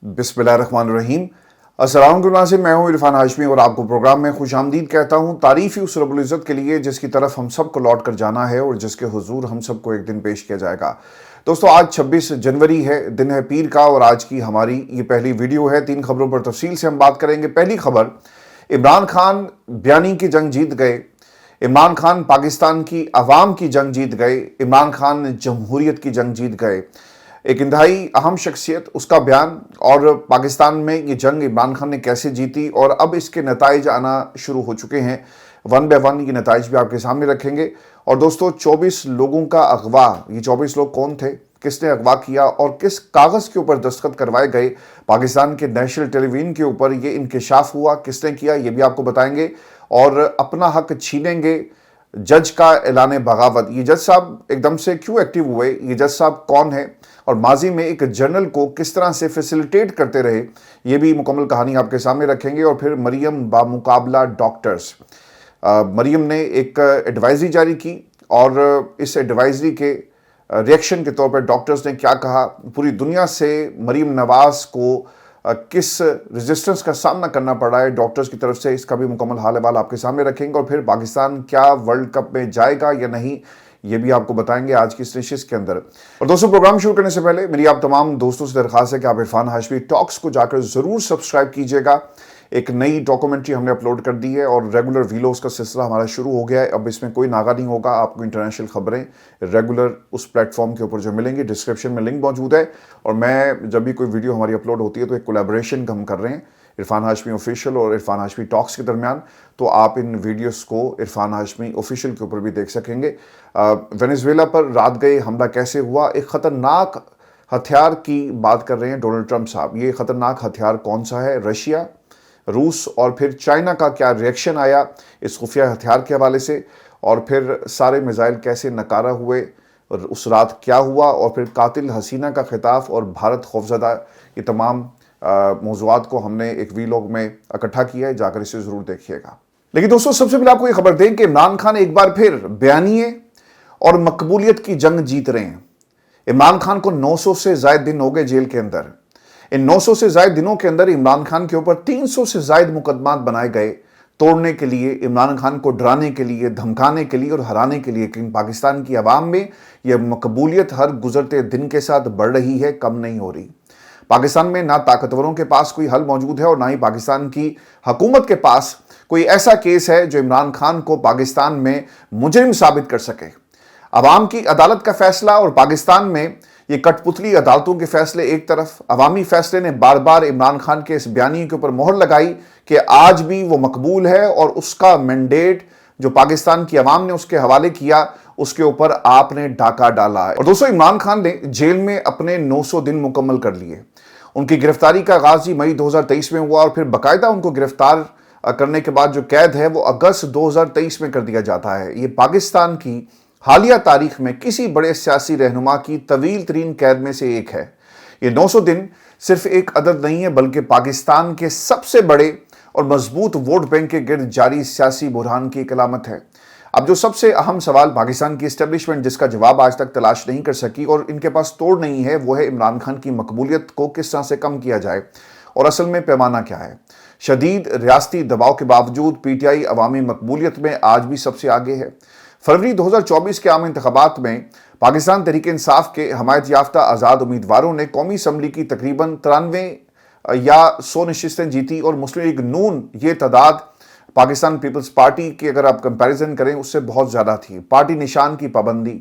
बिस्मिल्लाहिर्रहमानिर्रहीम। अस्सलाम वालेकुम, मैं हूं इरफान हाशमी और आपको प्रोग्राम में खुश आमदीद कहता हूं। तारीफ़ ही उस रब्बुल इज़्ज़त के लिए जिसकी तरफ हम सबको लौट कर जाना है और जिसके हुजूर हम सबको एक दिन पेश किया जाएगा। दोस्तों, आज 26 जनवरी है, दिन है पीर का, और आज की हमारी ये पहली वीडियो है। 3 खबरों पर तफसील से हम बात करेंगे। पहली खबर, इमरान खान बयानी की जंग जीत गए। इमरान खान पाकिस्तान की अवाम की जंग जीत गए। इमरान खान जमहूरियत की जंग जीत गए। एक इंतहाई अहम शख्सियत, उसका बयान, और पाकिस्तान में ये जंग इमरान खान ने कैसे जीती और अब इसके नताइज आना शुरू हो चुके हैं। वन बाय वन ये नताइज भी आपके सामने रखेंगे। और दोस्तों, 24 लोगों का अगवा, ये 24 लोग कौन थे, किसने अगवा किया और किस कागज़ के ऊपर दस्तखत करवाए गए, पाकिस्तान के नेशनल टेलीविजन के ऊपर ये इंकशाफ हुआ, किसने किया, ये भी आपको बताएंगे। और अपना हक छीनेंगे, जज का ऐलान बगावत। ये जज साहब एकदम से क्यों एक्टिव हुए, ये जज साहब कौन है और माजी में एक जनरल को किस तरह से फैसिलिटेट करते रहे, ये भी मुकम्मल कहानी आपके सामने रखेंगे। और फिर मरियम बामुकाबला डॉक्टर्स, मरियम ने एक एडवाइजरी जारी की और इस एडवाइजरी के रिएक्शन के तौर पर डॉक्टर्स ने क्या कहा, पूरी दुनिया से मरियम नवाज को किस रेजिस्टेंस का सामना करना पड़ा है डॉक्टर्स की तरफ से, इसका भी मुकम्मल हाल अहवाल आपके सामने रखेंगे। और फिर पाकिस्तान क्या वर्ल्ड कप में जाएगा या नहीं, ये भी आपको बताएंगे आज की इस नशिस्त के अंदर। और दोस्तों, प्रोग्राम शुरू करने से पहले मेरी आप तमाम दोस्तों से दरख्वास्त है कि आप इरफान हाशमी टॉक्स को जाकर ज़रूर सब्सक्राइब कीजिएगा। एक नई डॉक्यूमेंट्री हमने अपलोड कर दी है और रेगुलर वीडियोस का सिलसिला हमारा शुरू हो गया है। अब इसमें कोई नागा नहीं होगा, आपको इंटरनेशनल खबरें रेगुलर उस प्लेटफॉर्म के ऊपर जो मिलेंगी, डिस्क्रिप्शन में लिंक मौजूद है। और मैं जब भी कोई वीडियो हमारी अपलोड होती है तो एक कोलैबोरेशन हम कर रहे हैं इरफान हाशमी ऑफिशियल और इरफान हाशमी टॉक्स के दरमियान, तो आप इन वीडियोस को इरफान हाशमी ऑफिशियल के ऊपर भी देख सकेंगे। वेनेजुएला पर रात गए हमला कैसे हुआ, एक ख़तरनाक हथियार की बात कर रहे हैं डोनाल्ड ट्रंप साहब। ये ख़तरनाक हथियार कौन सा है, रशिया, रूस और फिर चाइना का क्या रिएक्शन आया इस खुफिया हथियार के हवाले से, और फिर सारे मिसाइल कैसे नकारा हुए और उस रात क्या हुआ, और फिर कातिल हसीना का खिताब और भारत खौफजदा, ये तमाम मौज़ूआत को हमने एक वीलॉग में इकट्ठा किया है, जाकर इसे ज़रूर देखिएगा। लेकिन दोस्तों, सबसे पहले आपको ये खबर दें कि इमरान खान एक बार फिर बयानिए और मकबूलियत की जंग जीत रहे हैं। इमरान खान को 900 से ज़ायद दिन हो गए जेल के अंदर। इन 900 से ज़ायद दिनों के अंदर इमरान खान के ऊपर 300 से ज़ायद मुकदमात बनाए गए, तोड़ने के लिए, इमरान खान को डराने के लिए, धमकाने के लिए और हराने के लिए। लेकिन पाकिस्तान की आवाम में यह मकबूलियत हर गुजरते दिन के साथ बढ़ रही है, कम नहीं हो रही। पाकिस्तान में ना ताकतवरों के पास कोई हल मौजूद है और ना ही पाकिस्तान की हुकूमत के पास कोई ऐसा केस है जो इमरान खान को पाकिस्तान में मुजरिम साबित कर सके। अवाम की अदालत का फैसला और पाकिस्तान में ये कठपुतली अदालतों के फैसले एक तरफ, अवामी फैसले ने बार बार इमरान खान के इस बयानी के ऊपर मोहर लगाई कि आज भी वो मकबूल है और उसका मैंडेट जो पाकिस्तान की अवाम ने उसके हवाले किया, उसके ऊपर आपने डाका डाला है। और दोस्तों, इमरान खान ने जेल में अपने 900 दिन मुकम्मल कर लिए। उनकी गिरफ्तारी का आगाज ही मई 2023 में हुआ और फिर बाकायदा उनको गिरफ्तार करने के बाद जो कैद है वो अगस्त 2023 में कर दिया जाता है। ये पाकिस्तान की हालिया तारीख में किसी बड़े सियासी रहनुमा की तवील तरीन कैद में से एक है। ये 900 दिन सिर्फ एक अदद नहीं है, बल्कि पाकिस्तान के सबसे बड़े और मजबूत वोट बैंक के गिर्द जारी सियासी बुरहान की एक अलामत है। अब जो सबसे अहम सवाल पाकिस्तान की इस्टेब्लिशमेंट जिसका जवाब आज तक तलाश नहीं कर सकी और इनके पास तोड़ नहीं है, वो है इमरान खान की मकबूलियत को किस तरह से कम किया जाए और असल में पैमाना क्या है। शदीद रियासती दबाव के बावजूद पीटीआई अवामी मकबूलियत में आज भी सबसे आगे है। फरवरी 2024 के आम इंतखाबात में पाकिस्तान तहरीक इंसाफ के हमायत याफ्ता आज़ाद उम्मीदवारों ने कौमी असम्बली की तकरीबन 93 या 100 नशिस्तें जीती और मुस्लिम लीग नून ये तादाद पाकिस्तान पीपल्स पार्टी की अगर आप कंपैरिजन करें उससे बहुत ज़्यादा थी। पार्टी निशान की पाबंदी,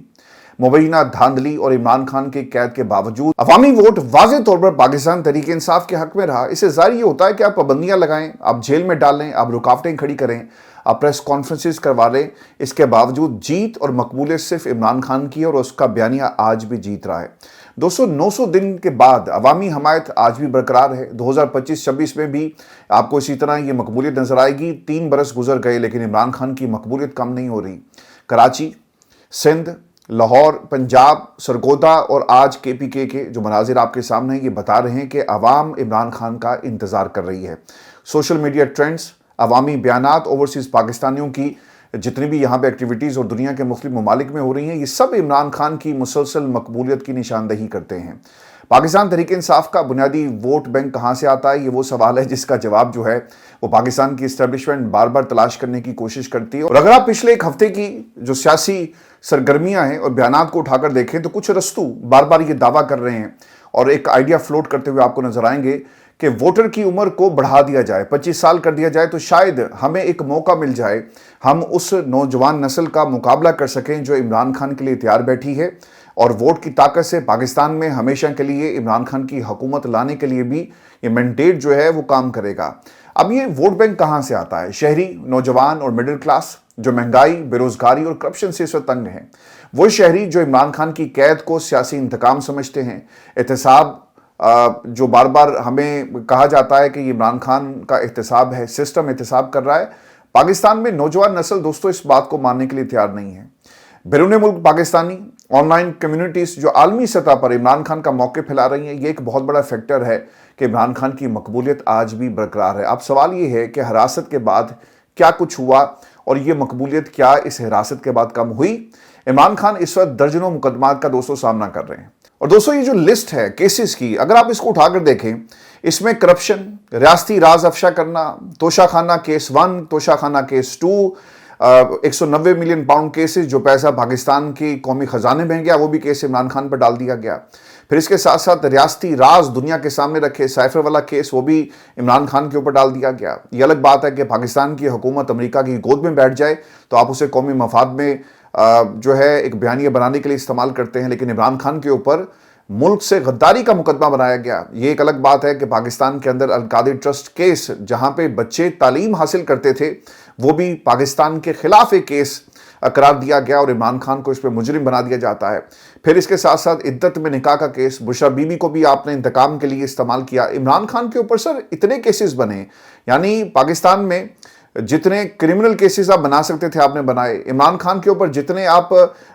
मुबैना धांधली और इमरान खान के कैद के बावजूद अवामी वोट वाज़ेह तौर पर पाकिस्तान तहरीक इंसाफ के हक में रहा। इससे ज़ाहिर ये होता है कि आप पाबंदियाँ लगाएं, आप जेल में डालें, आप रुकावटें खड़ी करें, आप प्रेस कॉन्फ्रेंसेस करवा लें, इसके बावजूद जीत और मकबूलियत सिर्फ इमरान खान की और उसका बयानिया आज भी जीत रहा है। दोस्तों, 900 दिन के बाद अवामी हमायत आज भी बरकरार है। 2025-26 में भी आपको इसी तरह ये मकबूलियत नजर आएगी। 3 बरस गुजर गए लेकिन इमरान खान की मकबूलियत कम नहीं हो रही। कराची, सिंध, लाहौर, पंजाब, सरगोदा और आज KPK के जो मनाजिर आपके सामने हैं, ये बता रहे हैं कि अवाम इमरान खान का इंतज़ार कर रही है। सोशल मीडिया ट्रेंड्स, अवामी बयानात, ओवरसीज़ पाकिस्तानियों की जितनी भी यहाँ पे एक्टिविटीज़ और दुनिया के मुख्तलिफ ममालिक में हो रही हैं, ये सब इमरान खान की मुसलसल मकबूलियत की निशानदही करते हैं। पाकिस्तान तहरीक इंसाफ का बुनियादी वोट बैंक कहाँ से आता है, ये वो सवाल है जिसका जवाब जो है वो पाकिस्तान की इस्टेब्लिशमेंट बार बार तलाश करने की कोशिश करती है। और अगर आप पिछले एक हफ्ते की जो सियासी सरगर्मियां हैं और बयानात को उठाकर देखें तो कुछ रस्तू बार बार ये दावा कर रहे हैं और एक आइडिया फ्लोट करते हुए आपको नजर आएंगे कि वोटर की उम्र को बढ़ा दिया जाए, 25 साल कर दिया जाए तो शायद हमें एक मौका मिल जाए, हम उस नौजवान नस्ल का मुकाबला कर सकें जो इमरान खान के लिए तैयार बैठी है और वोट की ताकत से पाकिस्तान में हमेशा के लिए इमरान खान की हुकूमत लाने के लिए भी ये मैंडेट जो है वो काम करेगा। अब ये वोट बैंक कहाँ से आता है? शहरी, नौजवान और मिडिल क्लास जो महंगाई, बेरोजगारी और करप्शन से इस वक्त तंग हैं, वो शहरी जो इमरान खान की कैद को सियासी इंतकाम समझते हैं, एहतसाब जो बार बार हमें कहा जाता है कि ये इमरान खान का एहतसाब है, सिस्टम एहतसाब कर रहा है। पाकिस्तान में नौजवान नस्ल दोस्तों इस बात को मानने के लिए तैयार नहीं है। बैरून मुल्क पाकिस्तानी ऑनलाइन कम्युनिटीज जो आलमी सतह पर इमरान खान का मौके फैला रही हैं, ये एक बहुत बड़ा फैक्टर है कि इमरान खान की मकबूलियत आज भी बरकरार है। अब सवाल ये है कि हिरासत के बाद क्या कुछ हुआ और ये मकबूलियत क्या इस हिरासत के बाद कम हुई? इमरान खान इस वक्त दर्जनों मुकदमात का दोस्तों सामना कर रहे हैं। और दोस्तों ये जो लिस्ट है केसेस की, अगर आप इसको उठाकर देखें, इसमें करप्शन, रियासती राज अफशा करना, Toshakhana case 1, Toshakhana case 2, 190 million pound cases जो पैसा पाकिस्तान की कौमी खजाने में गया, वो भी केस इमरान खान पर डाल दिया गया। फिर इसके साथ साथ रियासती राज दुनिया के सामने रखे साइफर वाला केस, वो भी इमरान खान के ऊपर डाल दिया गया। ये अलग बात है कि पाकिस्तान की हुकूमत अमेरिका की गोद में बैठ जाए तो आप उसे कौमी मफाद में जो है एक बयानिया बनाने के लिए इस्तेमाल करते हैं, लेकिन इमरान खान के ऊपर मुल्क से गद्दारी का मुकदमा बनाया गया। ये एक अलग बात है कि पाकिस्तान के अंदर अल-कादिर ट्रस्ट केस, जहां पे बच्चे तालीम हासिल करते थे, वो भी पाकिस्तान के खिलाफ एक केस करार दिया गया और इमरान खान को इस पर मुजरिम बना दिया जाता है। फिर इसके साथ साथ इद्दत में निकाह का केस, बुशरा बीबी को भी आपने इंतकाम के लिए इस्तेमाल किया। इमरान खान के ऊपर सर इतने केसेस बने, यानी पाकिस्तान में जितने क्रिमिनल केसेस आप बना सकते थे आपने बनाए, इमरान खान के ऊपर जितने आप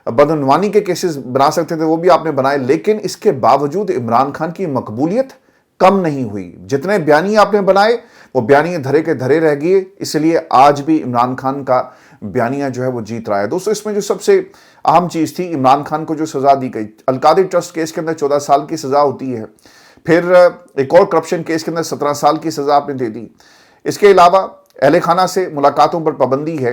बदनवानी के केसेस बना सकते थे वो भी आपने बनाए, लेकिन इसके बावजूद इमरान खान की मकबूलियत कम नहीं हुई। जितने बयानी आपने बनाए वो बयानी धरे के धरे रह गए, इसलिए आज भी इमरान खान का बयानिया जो है वो जीत रहा है। दोस्तों इसमें जो सबसे अहम चीज थी, इमरान खान को जो सजा दी गई, अल-कादिर ट्रस्ट केस के अंदर 14 साल की सजा होती है, फिर एक और करप्शन केस के अंदर 17 साल की सजा आपने दे दी। इसके अलावा अहले खाना से मुलाकातों पर पाबंदी है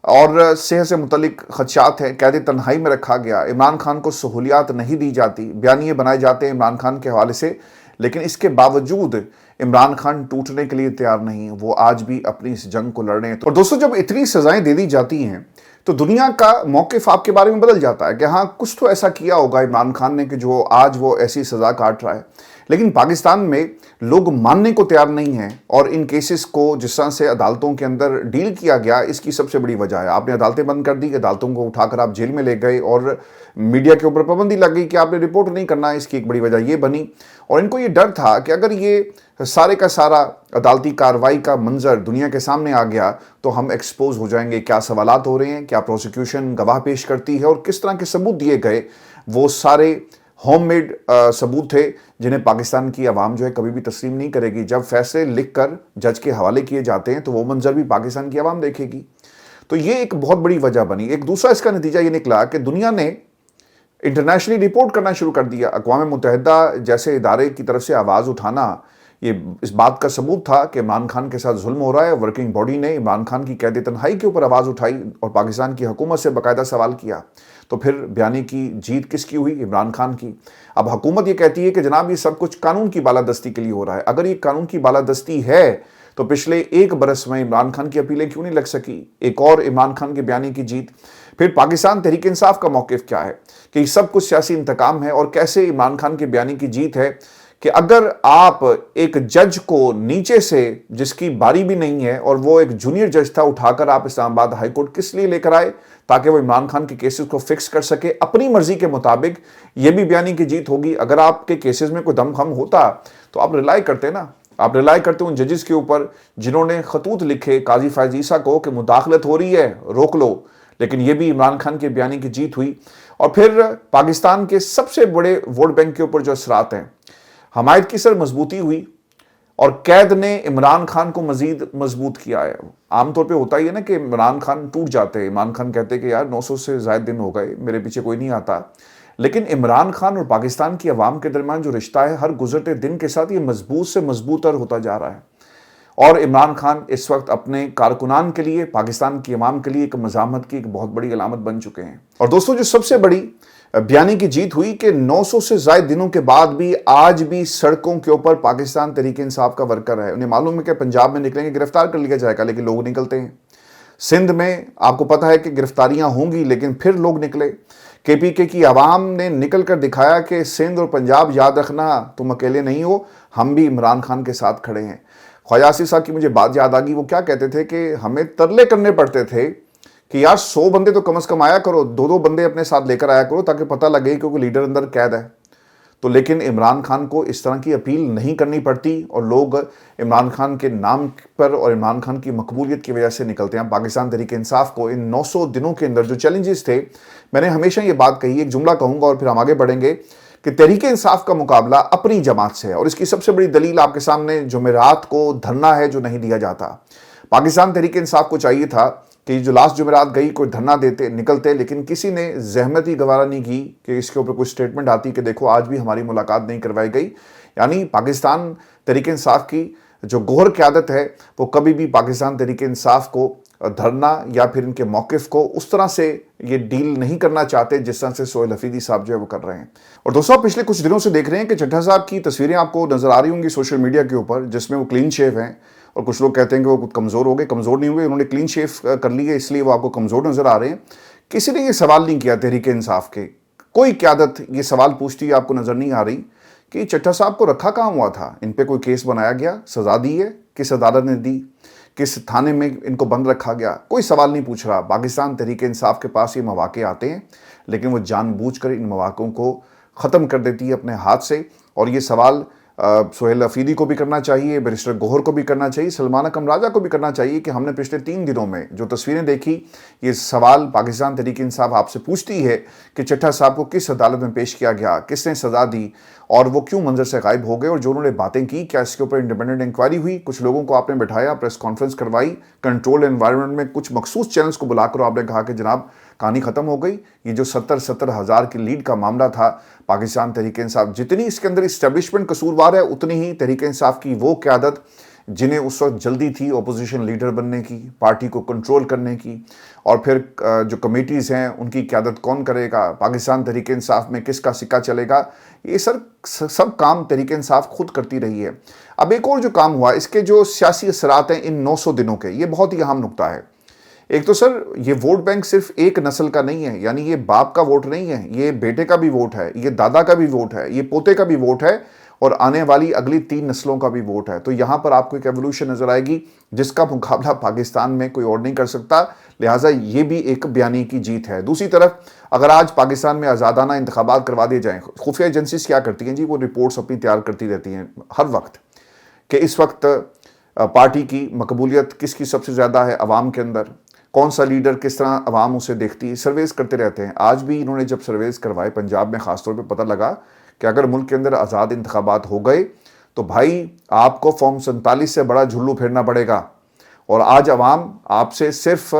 और सेहत से मुतलिक खदशात है, कैद तन्हाई में रखा गया, इमरान खान को सहूलियात नहीं दी जाती, बयानिए बनाए जाते हैं इमरान खान के हवाले से, लेकिन इसके बावजूद इमरान खान टूटने के लिए तैयार नहीं है, वो आज भी अपनी इस जंग को लड़ रहे हैं। और दोस्तों जब इतनी सजाएं दे दी जाती हैं तो दुनिया का मौक़िफ़ आपके बारे में बदल जाता है कि हाँ कुछ तो ऐसा किया होगा इमरान खान ने कि जो आज वो ऐसी सज़ा काट रहा है। लेकिन पाकिस्तान में लोग मानने को तैयार नहीं हैं और इन केसेस को जिस तरह से अदालतों के अंदर डील किया गया, इसकी सबसे बड़ी वजह है आपने अदालतें बंद कर दी, अदालतों को उठाकर आप जेल में ले गए और मीडिया के ऊपर पाबंदी लग गई कि आपने रिपोर्ट नहीं करना है। इसकी एक बड़ी वजह ये बनी और इनको ये डर था कि अगर ये सारे का सारा अदालती कार्रवाई का मंजर दुनिया के सामने आ गया तो हम एक्सपोज हो जाएंगे, क्या सवालात हो रहे हैं, क्या प्रोसिक्यूशन गवाह पेश करती है और किस तरह के सबूत दिए गए, वो सारे होममेड सबूत थे जिन्हें पाकिस्तान की आवाम जो है कभी भी तस्लीम नहीं करेगी। जब फैसले लिखकर जज के हवाले किए जाते हैं तो वो मंजर भी पाकिस्तान की आवाम देखेगी। तो ये एक बहुत बड़ी वजह बनी। एक दूसरा इसका नतीजा ये निकला कि दुनिया ने इंटरनेशनली रिपोर्ट करना शुरू कर दिया। अक़वाम मुत्तहिदा जैसे इदारे की तरफ से आवाज़ उठाना ये इस बात का सबूत था कि इमरान खान के साथ जुल्म हो रहा है। वर्किंग बॉडी ने इमरान खान की कैद तन्हाई के ऊपर आवाज़ उठाई और पाकिस्तान की हुकूमत से बाकायदा सवाल किया। तो फिर बयानी की जीत किसकी हुई? इमरान खान की। अब हुकूमत ये कहती है कि जनाब ये सब कुछ कानून की बालादस्ती के लिए हो रहा है। अगर ये कानून की बालादस्ती है तो पिछले एक बरस में इमरान खान की अपीलें क्यों नहीं लग सकी? एक और इमरान खान के बयानी की जीत। फिर पाकिस्तान तहरीक इंसाफ का मौक़िफ़ क्या है कि सब कुछ सियासी इंतकाम है और कैसे इमरान खान के बयानी की जीत है कि अगर आप एक जज को नीचे से जिसकी बारी भी नहीं है और वो एक जूनियर जज था उठाकर आप इस्लामाबाद हाई कोर्ट किस लिए लेकर आए? ताकि वो इमरान खान के केसेस को फिक्स कर सके अपनी मर्जी के मुताबिक। ये भी बयानी की जीत होगी। अगर आपके केसेस में कोई दमखम होता तो आप रिलाई करते ना, आप रिलाई करते उन जजेस के ऊपर जिन्होंने खतूत लिखे काजी फैज़ ईसा को कि मुदाखलत हो रही है रोक लो। लेकिन ये भी इमरान खान के बयानी की जीत हुई। और फिर पाकिस्तान के सबसे बड़े वोट बैंक के ऊपर जो असरात हैं, हमायत की सर मजबूती हुई और कैद ने इमरान खान को मजीद मजबूत किया है। आमतौर पे होता ही है ना कि इमरान खान टूट जाते हैं, इमरान खान कहते हैं कि यार 900 से ज़्यादा दिन हो गए, मेरे पीछे कोई नहीं आता। لیکن عمران خان اور پاکستان کی عوام کے درمیان جو رشتہ ہے ہر گزرتے دن کے ساتھ یہ مضبوط سے مضبوط تر ہوتا جا رہا ہے، اور عمران خان اس وقت اپنے کارکنان کے لیے، پاکستان کی عوام کے لیے ایک مزاحمت کی ایک بہت بڑی علامت بن چکے ہیں۔ اور دوستو، جو سب سے بڑی بیانی کی جیت ہوئی کہ 900 سے زائد دنوں کے بعد بھی آج بھی سڑکوں کے اوپر پاکستان تحریک انصاف کا ورکر ہے۔ انہیں معلوم ہے کہ پنجاب میں نکلیں گے گرفتار کر لیا جائے گا، لیکن لوگ نکلتے ہیں۔ سندھ میں آپ کو پتا ہے کہ گرفتاریاں ہوں گی، لیکن پھر لوگ نکلے۔ کے پی کے کی عوام نے نکل کر دکھایا کہ سندھ اور پنجاب یاد رکھنا تم اکیلے نہیں ہو، ہم بھی عمران خان کے ساتھ کھڑے ہیں۔ خواجہ آصف صاحب کی مجھے بات یاد آ گئی، وہ کیا کہتے تھے کہ ہمیں ترلے کرنے پڑتے تھے کہ یار 100 بندے تو کم از کم آیا کرو، 2 بندے اپنے ساتھ لے کر آیا کرو تاکہ پتہ لگے کہ کوئی لیڈر اندر قید ہے۔ تو لیکن عمران خان کو اس طرح کی اپیل نہیں کرنی پڑتی اور لوگ عمران خان کے نام پر اور عمران خان کی مقبولیت کی وجہ سے نکلتے ہیں۔ پاکستان تحریک انصاف کو ان 900 دنوں کے اندر جو چیلنجز تھے، میں نے ہمیشہ یہ بات کہی، ایک جملہ کہوں گا اور پھر ہم آگے بڑھیں گے کہ تحریک انصاف کا مقابلہ اپنی جماعت سے ہے، اور اس کی سب سے بڑی دلیل آپ کے سامنے جمعرات کو دھرنا ہے جو نہیں دیا جاتا۔ پاکستان تحریک انصاف کو چاہیے تھا کہ جو لاسٹ جمعرات گئی کوئی دھرنا دیتے نکلتے، لیکن کسی نے زحمت ہی گوارا نہیں کی کہ اس کے اوپر کوئی سٹیٹمنٹ آتی کہ دیکھو آج بھی ہماری ملاقات نہیں کروائی گئی۔ یعنی پاکستان تحریک انصاف کی جو گوہر قیادت ہے وہ کبھی بھی پاکستان تحریک انصاف کو دھرنا یا پھر ان کے موقف کو اس طرح سے یہ ڈیل نہیں کرنا چاہتے جس طرح سے سہیل حفیظی صاحب جو ہے وہ کر رہے ہیں۔ اور دوستوں، پچھلے کچھ دنوں سے دیکھ رہے ہیں کہ چڈھا صاحب کی تصویریں آپ کو نظر آ رہی ہوں گی سوشل میڈیا کے اوپر، جس میں وہ کلین شیو ہیں، اور کچھ لوگ کہتے ہیں کہ وہ کچھ کمزور ہو گئے۔ کمزور نہیں ہوئے، انہوں نے کلین شیف کر لی ہے، اس لیے وہ آپ کو کمزور نظر آ رہے ہیں۔ کسی نے یہ سوال نہیں کیا تحریک انصاف کے، کوئی قیادت یہ سوال پوچھتی آپ کو نظر نہیں آ رہی کہ چڈھا صاحب کو رکھا کہاں ہوا تھا، ان پہ کوئی کیس بنایا گیا، سزا دی ہے، کس عدالت نے دی، کس تھانے میں ان کو بند رکھا گیا، کوئی سوال نہیں پوچھ رہا۔ پاکستان تحریک انصاف کے پاس یہ مواقع آتے ہیں، لیکن وہ جان بوجھ کر ان مواقعوں کو ختم کر دیتی ہے اپنے ہاتھ سے۔ اور یہ سوال سہیل حفیظی کو بھی کرنا چاہیے، بیرسٹر گوہر کو بھی کرنا چاہیے، سلمان اکرم راجہ کو بھی کرنا چاہیے کہ ہم نے پچھلے 3 دنوں میں جو تصویریں دیکھی، یہ سوال پاکستان تحریک انصاف آپ سے پوچھتی ہے کہ چڈھا صاحب کو کس عدالت میں پیش کیا گیا، کس نے سزا دی، اور وہ کیوں منظر سے غائب ہو گئے، اور جو انہوں نے باتیں کی کیا اس کے اوپر انڈیپینڈنٹ انکوائری ہوئی، کچھ لوگوں کو آپ نے بٹھایا، پریس کانفرنس کروائی، کنٹرول انوائرمنٹ میں کچھ مخصوص چینلز کو بلا کر آپ نے کہا کہ جناب کہانی ختم ہو گئی۔ یہ جو 70 ہزار کی لیڈ کا معاملہ تھا، پاکستان تحریک انصاف جتنی اس کے اندر اسٹیبلشمنٹ قصوروار ہے، اتنی ہی تحریک انصاف کی وہ قیادت جنہیں اس وقت جلدی تھی اپوزیشن لیڈر بننے کی، پارٹی کو کنٹرول کرنے کی، اور پھر جو کمیٹیز ہیں ان کی قیادت کون کرے گا، پاکستان تحریک انصاف میں کس کا سکہ چلے گا، یہ سب کام تحریک انصاف خود کرتی رہی ہے۔ اب ایک اور جو کام ہوا، اس کے جو سیاسی اثرات ہیں ان 900 دنوں کے، یہ بہت ہی اہم نکتہ ہے۔ ایک تو سر، یہ ووٹ بینک صرف ایک نسل کا نہیں ہے، یعنی یہ باپ کا ووٹ نہیں ہے، یہ بیٹے کا بھی ووٹ ہے، یہ دادا کا بھی ووٹ ہے، یہ پوتے کا بھی ووٹ ہے، اور آنے والی اگلی 3 نسلوں کا بھی ووٹ ہے۔ تو یہاں پر آپ کو ایک ایوولوشن نظر آئے گی جس کا مقابلہ پاکستان میں کوئی اور نہیں کر سکتا، لہٰذا یہ بھی ایک بیانی کی جیت ہے۔ دوسری طرف اگر آج پاکستان میں آزادانہ انتخابات کروا دیے جائیں، خفیہ ایجنسیز کیا کرتی ہیں جی، وہ رپورٹس اپنی تیار کرتی رہتی ہیں ہر وقت کہ اس وقت پارٹی کی مقبولیت کس کی سب سے زیادہ ہے عوام کے اندر، کون سا لیڈر کس طرح عوام اسے دیکھتی ہے، سرویز کرتے رہتے ہیں۔ آج بھی انہوں نے جب سرویز کروائے پنجاب میں خاص طور پہ، پتہ لگا کہ اگر ملک کے اندر آزاد انتخابات ہو گئے تو بھائی آپ کو فارم 47 سے بڑا جھلو پھیرنا پڑے گا، اور آج عوام آپ سے صرف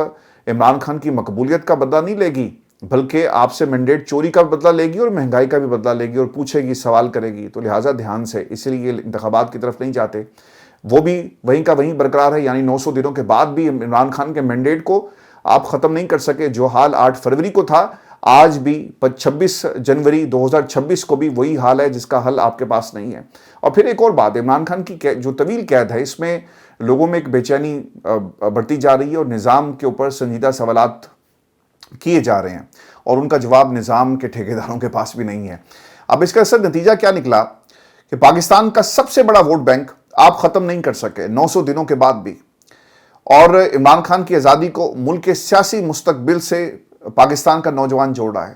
عمران خان کی مقبولیت کا بدلہ نہیں لے گی، بلکہ آپ سے مینڈیٹ چوری کا بدلہ لے گی اور مہنگائی کا بھی بدلہ لے گی، اور پوچھے گی، سوال کرے گی۔ تو لہٰذا دھیان سے، اس لیے یہ انتخابات کی طرف نہیں جاتے، وہ بھی وہیں کا وہیں برقرار ہے۔ یعنی 900 دنوں کے بعد بھی عمران خان کے مینڈیٹ کو آپ ختم نہیں کر سکے۔ جو حال 8 فروری کو تھا، آج بھی 26 جنوری 2026 کو بھی وہی حال ہے جس کا حل آپ کے پاس نہیں ہے۔ اور پھر ایک اور بات، عمران خان کی جو طویل قید ہے، اس میں لوگوں میں ایک بے چینی بڑھتی جا رہی ہے، اور نظام کے اوپر سنجیدہ سوالات کیے جا رہے ہیں، اور ان کا جواب نظام کے ٹھیکیداروں کے پاس بھی نہیں ہے۔ اب اس کا اصل نتیجہ کیا نکلا کہ پاکستان کا سب سے بڑا ووٹ بینک آپ ختم نہیں کر سکے 900 دنوں کے بعد بھی، اور عمران خان کی آزادی کو ملک کے سیاسی مستقبل سے پاکستان کا نوجوان جوڑ رہا ہے۔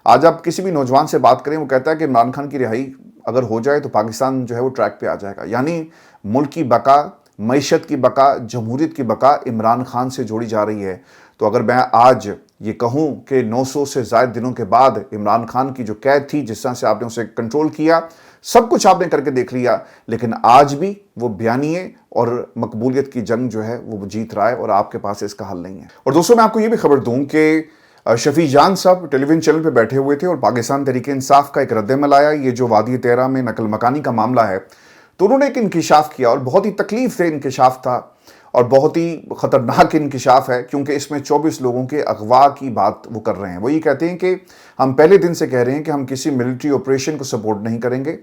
آج آپ کسی بھی نوجوان سے بات کریں، وہ کہتا ہے کہ عمران خان کی رہائی اگر ہو جائے تو پاکستان جو ہے وہ ٹریک پہ آ جائے گا۔ یعنی ملک کی بقا، معیشت کی بقا، جمہوریت کی بقا عمران خان سے جوڑی جا رہی ہے۔ تو اگر میں آج یہ کہوں کہ 900 سے زائد دنوں کے بعد عمران خان کی جو قید تھی، جس طرح سے آپ نے اسے کنٹرول کیا، سب کچھ آپ نے کر کے دیکھ لیا، لیکن آج بھی وہ بیانیے اور مقبولیت کی جنگ جو ہے وہ جیت رہا ہے، اور آپ کے پاس اس کا حل نہیں ہے۔ اور دوستوں، میں آپ کو یہ بھی خبر دوں کہ शफी जान साहब टेली विजन चैनल पे बैठे हुए थे और पाकिस्तान तहरीक इंसाफ का एक रद्दमल आया, ये जो वादी तेरा में नकल मकानी का मामला है, तो उन्होंने एक इंकिशाफ किया और बहुत ही तकलीफ से इंकिशाफ था और बहुत ही ख़तरनाक इंकिशाफ है, क्योंकि इसमें 24 लोगों के अगवा की बात वो कर रहे हैं। वो ये कहते हैं कि हम पहले दिन से कह रहे हैं कि हम किसी मिलिट्री ऑपरेशन को सपोर्ट नहीं करेंगे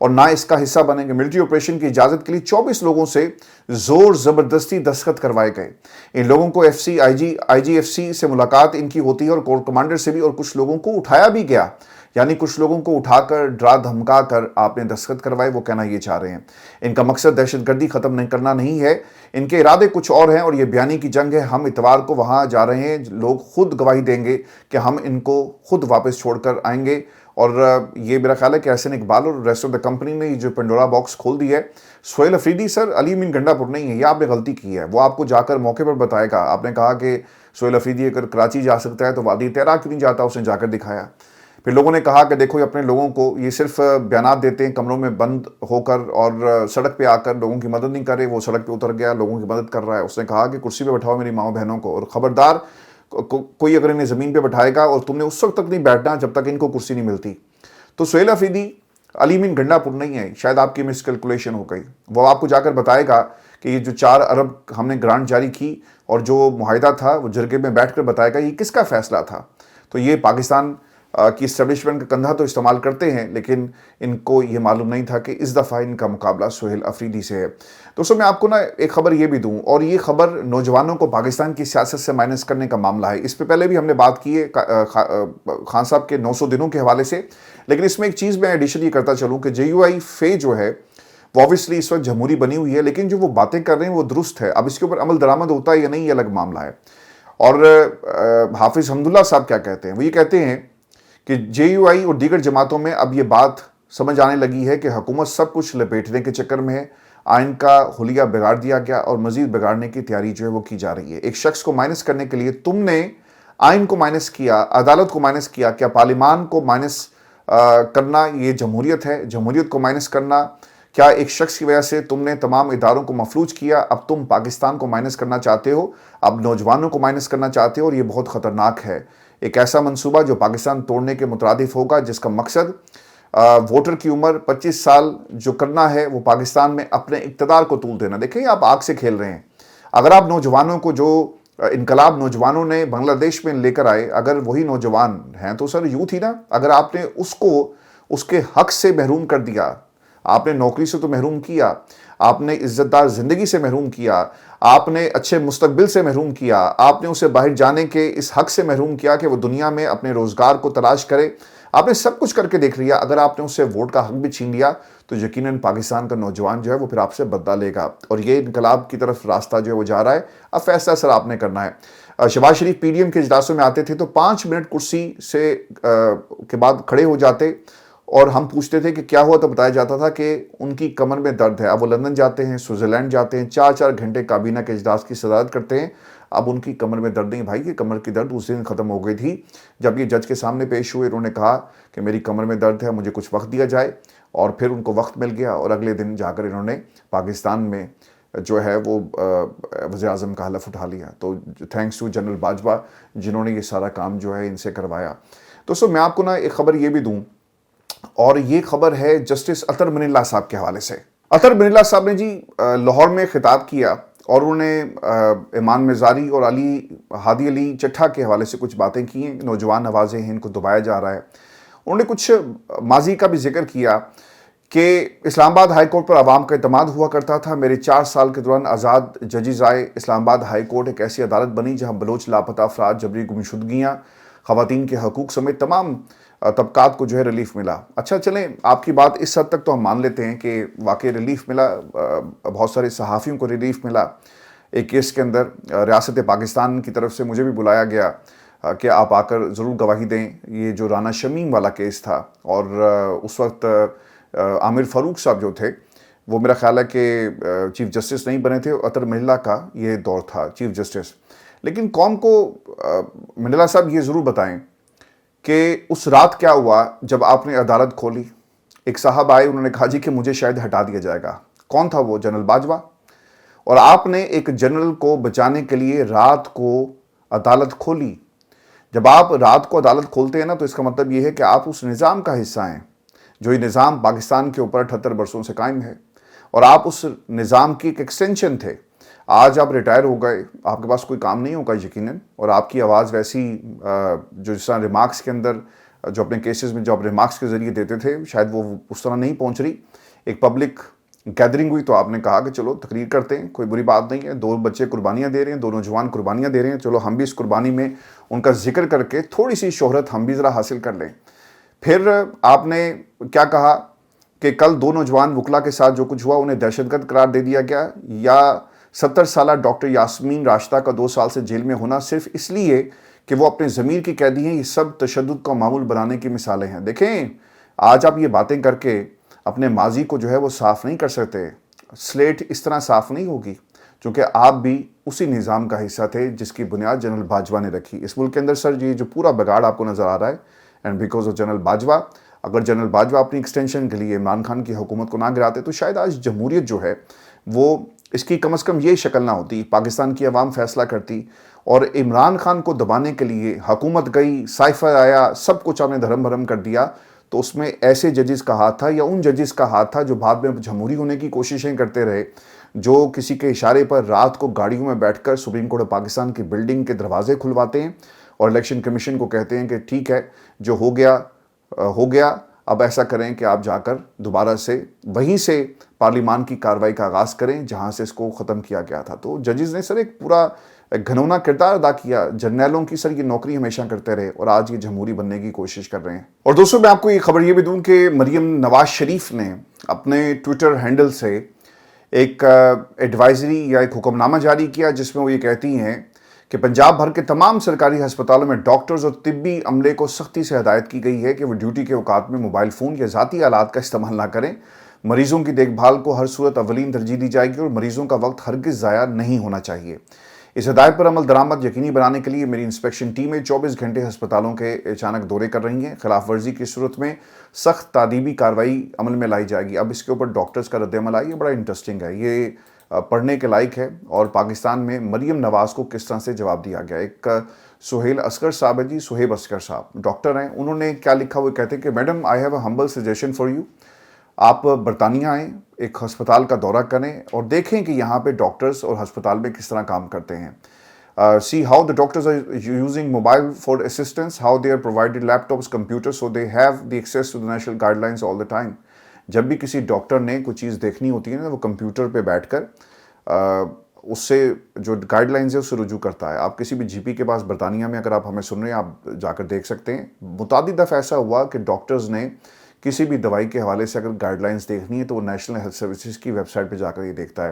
और ना इसका हिस्सा बनेंगे। मिलिट्री ऑपरेशन की इजाज़त के लिए 24 लोगों से ज़ोर ज़बरदस्ती दस्तखत करवाए गए। इन लोगों को FC IGFC से मुलाकात इनकी होती है और कोर कमांडर से भी, और कुछ लोगों को उठाया भी गया, यानी कुछ लोगों को उठाकर डरा धमका कर आपने दस्तखत करवाए। वो कहना ये चाह रहे हैं, इनका मकसद दहशतगर्दी ख़त्म नहीं करना नहीं है, इनके इरादे कुछ और हैं और ये बयानी की जंग है। हम इतवार को वहाँ जा रहे हैं, लोग खुद गवाही देंगे कि हम इनको खुद वापस छोड़कर आएंगे। और ये मेरा ख्याल है कि एहसन इकबाल और रेस्ट ऑफ द कंपनी ने जो पंडोरा बॉक्स खोल दी है। सोहेल अफरीदी सर अली मीन गंडापुर नहीं है, ये आपने गलती की है, वो आपको जाकर मौके पर बताएगा। आपने कहा कि सोहेल अफरीदी अगर कराची जा सकता है तो वादी तेरा क्यों नहीं जाता, उसने जाकर दिखाया। फिर लोगों ने कहा कि देखो ये अपने लोगों को ये सिर्फ बयानात देते हैं कमरों में बंद होकर और सड़क पे आकर लोगों की मदद नहीं कर रहे। वो सड़क पे उतर गया, लोगों की मदद कर रहा है। उसने कहा कि कुर्सी पे बैठाओ मेरी माओ बहनों को, और ख़बरदार कोई अगर इन्हें ज़मीन पे बैठाएगा और तुमने उस वक्त तक नहीं बैठना जब तक इनको कुर्सी नहीं मिलती। तो सोहेल अफरीदी अली मीन गंडापुर नहीं है, शायद आपकी मिसकैलकुलेशन हो गई। वो आपको जाकर बताएगा कि ये जो 4 अरब हमने ग्रांट जारी की और जो मुआहिदा था वो जरगे में बैठकर बताएगा ये किसका फैसला था। तो ये पाकिस्तान की इस्टेब्लिशमेंट का कंधा तो इस्तेमाल करते हैं, लेकिन इनको ये मालूम नहीं था कि इस दफ़ा इनका मुकाबला सोहेल अफरीदी से है। दोस्तों मैं आपको ना एक ख़बर ये भी दूं, और ये ख़बर नौजवानों को पाकिस्तान की सियासत से माइनस करने का मामला है। इस पे पहले भी हमने बात की है खान साहब के 900 दिनों के हवाले से, लेकिन इसमें एक चीज़ मैं एडिशन ये करता चलूँ कि JUI फे जो है वो ऑब्वियसली इस वक्त जमहूरी बनी हुई है, लेकिन जो वो बातें कर रहे हैं वो दुरुस्त है। अब इसके ऊपर अमल दरामद होता है या नहीं, ये अलग मामला है। और हाफिज़ हमदुल्ला साहब क्या कहते हैं, वो ये कहते हैं कि JUI और दीगर जमातों में अब ये बात समझ आने लगी है कि हुकूमत सब कुछ लपेटने के चक्कर में है, आइन का हुलिया बिगाड़ दिया गया और मजीद बिगाड़ने की तैयारी जो है वो की जा रही है। एक शख्स को माइनस करने के लिए तुमने आइन को माइनस किया, अदालत को माइनस किया, क्या पार्लिमान को माइनस करना ये जमहूरियत है? जमहूरियत को माइनस करना, क्या एक शख्स की वजह से तुमने तमाम इदारों को मफलूज किया? अब तुम पाकिस्तान को माइनस करना चाहते हो, अब नौजवानों को माइनस करना चाहते हो, और ये बहुत ख़तरनाक है। एक ऐसा मंसूबा जो पाकिस्तान तोड़ने के मुतरादिफ होगा, जिसका मकसद वोटर की उम्र 25 साल जो करना है वो पाकिस्तान में अपने इक़्तिदार को तूल देना। देखें आप आग से खेल रहे हैं। अगर आप नौजवानों को, जो इनकलाब नौजवानों ने बांग्लादेश में लेकर आए, अगर वही नौजवान हैं तो सर यूथ ही ना, अगर आपने उसको उसके हक से महरूम कर दिया, आपने नौकरी से तो महरूम किया, आपने इज़्ज़तदार ज़िंदगी से महरूम किया, आपने अच्छे मुस्तकबिल से महरूम किया, आपने उसे बाहर जाने के इस हक से महरूम किया कि वो दुनिया में अपने रोज़गार को तलाश करे, आपने सब कुछ करके देख लिया। अगर आपने उससे वोट का हक भी छीन लिया तो यकीनन पाकिस्तान का नौजवान जो है वो फिर आपसे बदला लेगा, और ये इनकलाब की तरफ रास्ता जो है वो जा रहा है। अब फैसला सर आपने करना है। शहबाज शरीफ PDM के इजलासों में आते थे तो 5 मिनट कुर्सी से के बाद खड़े हो जाते और हम पूछते थे कि क्या हुआ, तो बताया जाता था कि उनकी कमर में दर्द है। अब वो लंदन जाते हैं, स्विट्ज़रलैंड जाते हैं, 4-4 घंटे काबीना के इजलास की सदारत करते हैं। अब उनकी कमर में दर्द नहीं भाई, ये कमर की दर्द उस दिन ख़त्म हो गई थी जब ये जज के सामने पेश हुए। उन्होंने कहा कि मेरी कमर में दर्द है, मुझे कुछ वक्त दिया जाए, और फिर उनको वक्त मिल गया और अगले दिन जाकर इन्होंने पाकिस्तान में जो है वो वज़ीर-ए-आज़म का हलफ उठा लिया। तो थैंक्स टू जनरल बाजवा जिन्होंने ये सारा काम जो है इनसे करवाया। दोस्तों मैं आपको ना एक ख़बर ये भी दूँ, और ये खबर है जस्टिस अतर मनिल्ला साहब के हवाले से। अतर मनिल्ला साहब ने जी लाहौर में खिताब किया और उन्होंने इमान मिज़ारी और हादी अली चट्ठा के हवाले से कुछ बातें की हैं। नौजवान आवाज़ें हैं, इनको दबाया जा रहा है। उन्होंने कुछ माजी का भी जिक्र किया कि इस्लामाबाद हाई कोर्ट पर आवाम का एतमाद हुआ करता था। मेरे 4 साल के दौरान आज़ाद जजेस आए। इस्लामाबाद हाई कोर्ट एक ऐसी अदालत बनी जहाँ बलोच लापता अफराद, जबरी गुमशुदगियाँ, ख़वातीन के हकूक़ समेत तमाम तबकात को जो है रिलीफ मिला। अच्छा चलें, आपकी बात इस हद तक तो हम मान लेते हैं कि वाकई रिलीफ मिला, बहुत सारे सहाफ़ियों को रिलीफ मिला। एक केस के अंदर रियासत पाकिस्तान की तरफ से मुझे भी बुलाया गया कि आप आकर ज़रूर गवाही दें। ये जो राना शमीम वाला केस था, और उस वक्त आमिर फ़ारूक साहब जो थे वो मेरा ख्याल है कि चीफ़ जस्टिस नहीं बने थे, अतर मनिल्ला का ये दौर था चीफ़ जस्टिस। लेकिन कौम को मनिल्ला साहब ये ज़रूर बताएं कि उस रात क्या हुआ जब आपने अदालत खोली। एक साहब आए, उन्होंने कहा जी कि मुझे शायद हटा दिया जाएगा। कौन था वो? जनरल बाजवा। और आपने एक जनरल को बचाने के लिए रात को अदालत खोली। جب آپ رات کو عدالت کھولتے ہیں نا تو اس کا مطلب یہ ہے کہ آپ اس نظام کا حصہ ہیں جو یہ نظام پاکستان کے اوپر 78 برسوں سے قائم ہے، اور آپ اس نظام کی ایک ایکسٹینشن تھے۔ آج آپ ریٹائر ہو گئے، آپ کے پاس کوئی کام نہیں ہوگا یقیناً، اور آپ کی آواز ویسی جو جس طرح ریمارکس کے اندر جو اپنے کیسز میں جو آپ ریمارکس کے ذریعے دیتے تھے شاید وہ اس طرح نہیں پہنچ رہی۔ ایک پبلک گیدرنگ ہوئی تو آپ نے کہا کہ چلو تقریر کرتے ہیں، کوئی بری بات نہیں ہے، 2 بچے قربانیاں دے رہے ہیں، 2 نوجوان قربانیاں دے رہے ہیں، چلو ہم بھی اس قربانی میں ان کا ذکر کر کے تھوڑی سی شہرت ہم بھی ذرا حاصل کر لیں۔ پھر آپ نے کیا کہا کہ کل 2 نوجوان وکلا کے ساتھ جو کچھ ہوا انہیں دہشت گرد قرار دے دیا گیا، یا 70 سالہ ڈاکٹر یاسمین راشدہ کا 2 سال سے جیل میں ہونا صرف اس لیے کہ وہ اپنے ضمیر کی قیدی ہیں۔ یہ سب تشدد کا معمول بنانے کی مثالیں ہیں۔ دیکھیں، آج آپ یہ باتیں کر کے اپنے ماضی کو جو ہے وہ صاف نہیں کر سکتے، سلیٹ اس طرح صاف نہیں ہوگی، چونکہ آپ بھی اسی نظام کا حصہ تھے جس کی بنیاد جنرل باجوہ نے رکھی۔ اس ملک کے اندر سر یہ جو پورا بگاڑ آپ کو نظر آ رہا ہے، and because of general Bajwa, اگر جنرل باجوہ اپنی ایکسٹینشن کے لیے عمران خان کی حکومت کو نہ گراتے تو شاید آج جمہوریت جو ہے وہ اس کی کم از کم یہ شکل نہ ہوتی، پاکستان کی عوام فیصلہ کرتی، اور عمران خان کو دبانے کے لیے حکومت گئی، سائفر آیا، سب کچھ آپ نے دھرم بھرم کر دیا، تو اس میں ایسے ججز کا ہاتھ تھا یا ان ججز کا ہاتھ تھا جو بعد میں جمہوری ہونے کی کوششیں کرتے رہے، جو کسی کے اشارے پر رات کو گاڑیوں میں بیٹھ کر سپریم کورٹ پاکستان کی بلڈنگ کے دروازے کھلواتے ہیں اور الیکشن کمیشن کو کہتے ہیں کہ ٹھیک ہے جو ہو گیا ہو گیا، اب ایسا کریں کہ آپ جا کر دوبارہ سے وہیں سے پارلیمان کی کارروائی کا آغاز کریں جہاں سے اس کو ختم کیا گیا تھا۔ تو ججز نے سر ایک پورا گھنونا کردار ادا کیا، جرنیلوں کی سر یہ نوکری ہمیشہ کرتے رہے اور آج یہ جمہوری بننے کی کوشش کر رہے ہیں۔ اور دوستوں میں آپ کو یہ خبر یہ بھی دوں کہ مریم نواز شریف نے اپنے ٹویٹر ہینڈل سے ایک ایڈوائزری یا ایک حکم نامہ جاری کیا جس میں وہ یہ کہتی ہیں کہ پنجاب بھر کے تمام سرکاری ہسپتالوں میں ڈاکٹرز اور طبی عملے کو سختی سے ہدایت کی گئی ہے کہ وہ ڈیوٹی کے اوقات میں موبائل فون یا ذاتی آلات کا استعمال نہ کریں۔ مریضوں کی دیکھ بھال کو ہر صورت اولین ترجیح دی جائے گی اور مریضوں کا وقت ہرگز ضائع نہیں ہونا چاہیے۔ اس ہدایت پر عمل درآمد یقینی بنانے کے لیے میری انسپیکشن ٹیمیں 24 گھنٹے ہسپتالوں کے اچانک دورے کر رہی ہیں۔ خلاف ورزی کی صورت میں سخت تعدیبی کارروائی عمل میں لائی جائے گی۔ اب اس کے اوپر ڈاکٹرز کا رد عمل آئی، یہ بڑا انٹرسٹنگ ہے، یہ پڑھنے کے لائق ہے، اور پاکستان میں مریم نواز کو کس طرح سے جواب دیا گیا۔ ایک سہیل اصغر صاحب ہے جی، سہیب اصغر صاحب ڈاکٹر ہیں، انہوں نے کیا لکھا وہ کہتے ہیں کہ madam I have a humble suggestion for you, آپ برطانیہ آئیں، ایک ہسپتال کا دورہ کریں اور دیکھیں کہ یہاں پہ ڈاکٹرز اور ہسپتال میں کس طرح کام کرتے ہیں۔ See how the doctors are using mobile for assistance, how they are provided laptops, computers, so they have the access to the national guidelines all the time۔ جب بھی کسی ڈاکٹر نے کوئی چیز دیکھنی ہوتی ہے نا وہ کمپیوٹر پہ بیٹھ کر اس سے جو گائیڈ لائنز ہے اس سے رجوع کرتا ہے۔ آپ کسی بھی جی پی کے پاس برطانیہ میں اگر آپ ہمیں سن رہے ہیں آپ جا کر دیکھ سکتے ہیں۔ متعدد دفعہ ایسا ہوا کہ ڈاکٹرز نے کسی بھی دوائی کے حوالے سے اگر گائیڈ لائنز دیکھنی ہے تو وہ نیشنل ہیلتھ سروسز کی ویب سائٹ پہ جا کر یہ دیکھتا ہے۔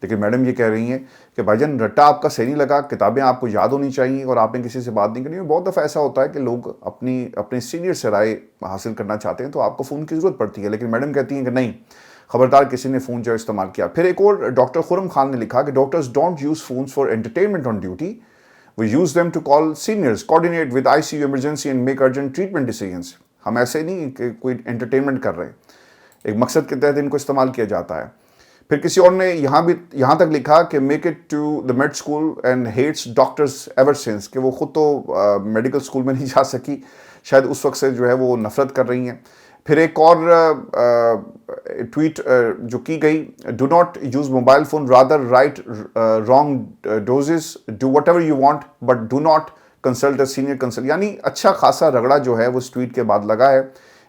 لیکن میڈم یہ کہہ رہی ہیں کہ بھائی جان رٹا آپ کا صحیح نہیں لگا، کتابیں آپ کو یاد ہونی چاہیے اور آپ نے کسی سے بات نہیں کرنی۔ بہت دفعہ ایسا ہوتا ہے کہ لوگ اپنے سینئر سے رائے حاصل کرنا چاہتے ہیں تو آپ کو فون کی ضرورت پڑتی ہے، لیکن میڈم کہتی ہیں کہ نہیں، خبردار کسی نے فون جو استعمال کیا۔ پھر ایک اور ڈاکٹر خرم خان نے لکھا کہ doctors don't use phones for entertainment on duty, we use them to call seniors, coordinate with I C U emergency and make urgent treatment decisions. ہم ایسے نہیں کہ کوئی انٹرٹینمنٹ کر رہے ہیں، ایک مقصد کے تحت ان کو استعمال کیا جاتا ہے۔ پھر کسی اور نے یہاں تک لکھا کہ make it to the med school and hates doctors ever since, کہ وہ خود تو میڈیکل اسکول میں نہیں جا سکی، شاید اس وقت سے جو ہے وہ نفرت کر رہی ہیں۔ پھر ایک اور ٹویٹ جو کی گئی، do not use mobile phone rather right wrong doses, do what ever you want but do not consult a senior consult, یعنی اچھا خاصا رگڑا جو ہے وہ اس ٹویٹ کے بعد لگا ہے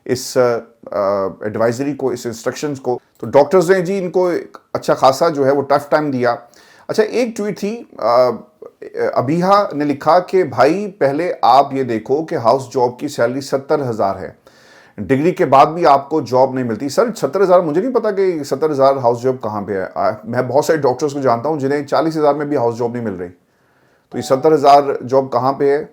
اس ایڈوائزری کو، اس انسٹرکشنز کو۔ تو ڈاکٹرز نے جی ان کو اچھا خاصا جو ہے وہ ٹف ٹائم دیا۔ اچھا ایک ٹویٹ تھی، ابیہا نے لکھا کہ بھائی پہلے آپ یہ دیکھو کہ ہاؤس جاب کی سیلری 70,000 ہے، ڈگری کے بعد بھی آپ کو جاب نہیں ملتی۔ سر 70,000 مجھے نہیں پتا کہ 70,000 ہاؤس جاب کہاں پہ ہے، میں بہت سارے ڈاکٹرز کو جانتا ہوں جنہیں 40,000 میں بھی ہاؤس جاب نہیں مل رہی، تو یہ 70,000 جاب کہاں پہ ہے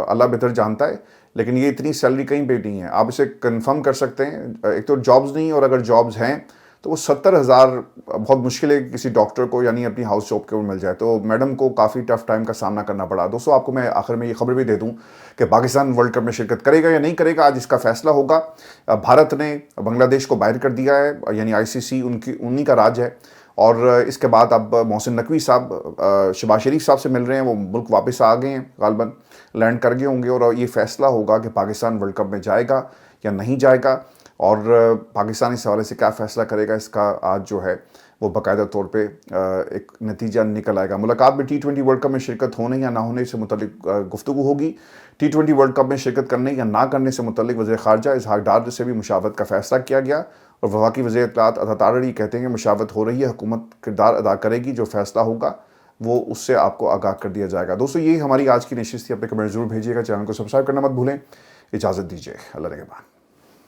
اللہ بہتر جانتا ہے، لیکن یہ اتنی سیلری کہیں پہ نہیں ہے۔ آپ اسے کنفرم کر سکتے ہیں، ایک تو جابز نہیں، اور اگر جابز ہیں تو وہ 70,000 بہت مشکل ہے کہ کسی ڈاکٹر کو یعنی اپنی ہاؤس جاب کے اوپر مل جائے۔ تو میڈم کو کافی ٹف ٹائم کا سامنا کرنا پڑا۔ دوستوں آپ کو میں آخر میں یہ خبر بھی دے دوں کہ پاکستان ورلڈ کپ میں شرکت کرے گا یا نہیں کرے گا، آج اس کا فیصلہ ہوگا۔ بھارت نے بنگلہ دیش کو باہر کر دیا ہے، یعنی ICC انہی کا راج ہے، اور اس کے بعد اب محسن نقوی صاحب شہباز شریف صاحب سے مل رہے ہیں، وہ ملک واپس آ گئے ہیں، غالباً لینڈ کر گئے ہوں گے، اور یہ فیصلہ ہوگا کہ پاکستان ورلڈ کپ میں جائے گا یا نہیں جائے گا، اور پاکستان اس حوالے سے کیا فیصلہ کرے گا، اس کا آج جو ہے وہ باقاعدہ طور پہ ایک نتیجہ نکل آئے گا۔ ملاقات میں T20 ورلڈ کپ میں شرکت ہونے یا نہ ہونے سے متعلق گفتگو ہوگی۔ T20 ورلڈ کپ میں شرکت کرنے یا نہ کرنے سے متعلق وزیر خارجہ اسحاق ڈار سے بھی مشاورت کا فیصلہ کیا گیا، اور وفاقی وزیر اطلاعات عطا تارڑی کہتے ہیں کہ مشاورت ہو رہی ہے، حکومت کردار ادا کرے گی، جو فیصلہ ہوگا وہ اس سے آپ کو آگاہ کر دیا جائے گا۔ دوستو یہی ہماری آج کی نشست تھی، اپنے کمنٹ ضرور بھیجیے گا، چینل کو سبسکرائب کرنا مت بھولیں۔ اجازت دیجیے، اللہ نگہبان۔